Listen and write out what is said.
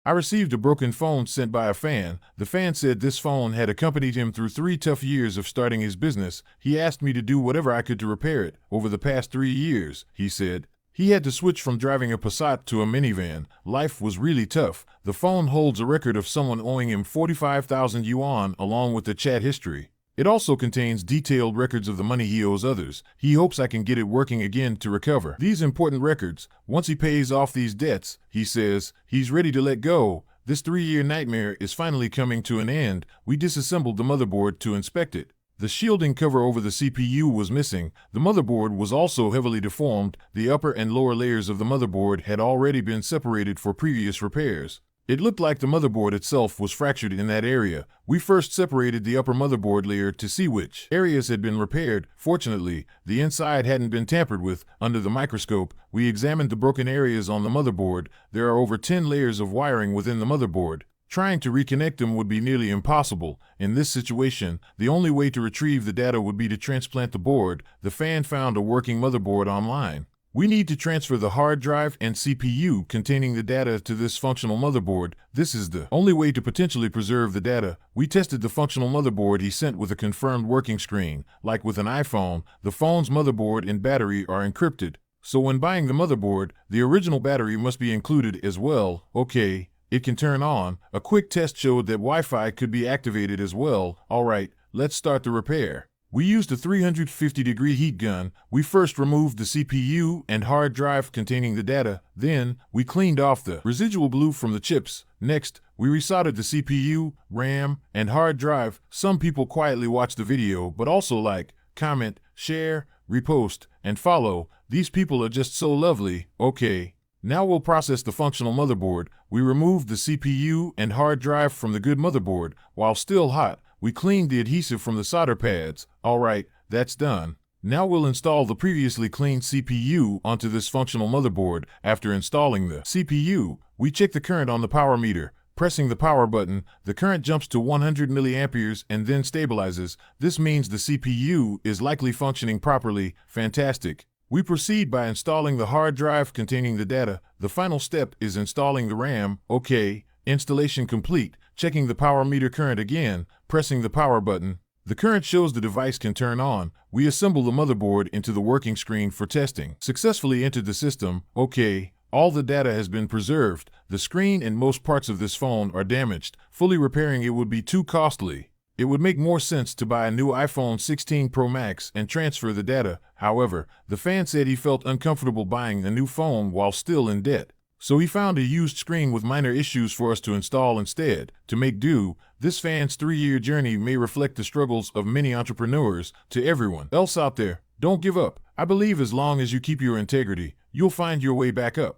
I received a broken phone sent by a fan. The fan said this phone had accompanied him through 3 tough years of starting his business. He asked me to do whatever I could to repair it. Over the past 3 years, he said, he had to switch from driving a Passat to a minivan. Life was really tough. The phone holds a record of someone owing him 45,000 yuan along with the chat history. It also contains detailed records of the money he owes others. He hopes I can get it working again to recover these important records. Once he pays off these debts, he says, he's ready to let go. This 3-year nightmare is finally coming to an end. We disassembled the motherboard to inspect it. The shielding cover over the CPU was missing. The motherboard was also heavily deformed. The upper and lower layers of the motherboard had already been separated for previous repairs. It looked like the motherboard itself was fractured in that area. We first separated the upper motherboard layer to see which areas had been repaired. Fortunately, the inside hadn't been tampered with. Under the microscope, we examined the broken areas on the motherboard. There are over 10 layers of wiring within the motherboard. Trying to reconnect them would be nearly impossible. In this situation, the only way to retrieve the data would be to transplant the board. The fan found a working motherboard online. We need to transfer the hard drive and CPU containing the data to this functional motherboard. This is the only way to potentially preserve the data. We tested the functional motherboard he sent with a confirmed working screen. Like with an iPhone, the phone's motherboard and battery are encrypted. So when buying the motherboard, the original battery must be included as well. Okay, it can turn on. A quick test showed that Wi-Fi could be activated as well. Alright, let's start the repair. We used a 350-degree heat gun. We first removed the CPU and hard drive containing the data. Then, we cleaned off the residual glue from the chips. Next, we resoldered the CPU, RAM, and hard drive. Some people quietly watch the video, but also like, comment, share, repost, and follow. These people are just so lovely. Okay. Now we'll process the functional motherboard. We removed the CPU and hard drive from the good motherboard. While still hot, we cleaned the adhesive from the solder pads. Alright, that's done. Now we'll install the previously cleaned CPU onto this functional motherboard. After installing the CPU, we check the current on the power meter. Pressing the power button, the current jumps to 100 milliamperes and then stabilizes. This means the CPU is likely functioning properly. Fantastic. We proceed by installing the hard drive containing the data. The final step is installing the RAM. Okay, installation complete. Checking the power meter current again, pressing the power button. The current shows the device can turn on. We assemble the motherboard into the working screen for testing. Successfully entered the system. Okay, all the data has been preserved. The screen and most parts of this phone are damaged. Fully repairing it would be too costly. It would make more sense to buy a new iPhone 16 Pro Max and transfer the data. However, the fan said he felt uncomfortable buying a new phone while still in debt. So he found a used screen with minor issues for us to install instead. To make do, this fan's 3-year journey may reflect the struggles of many entrepreneurs. To everyone else out there, don't give up. I believe as long as you keep your integrity, you'll find your way back up.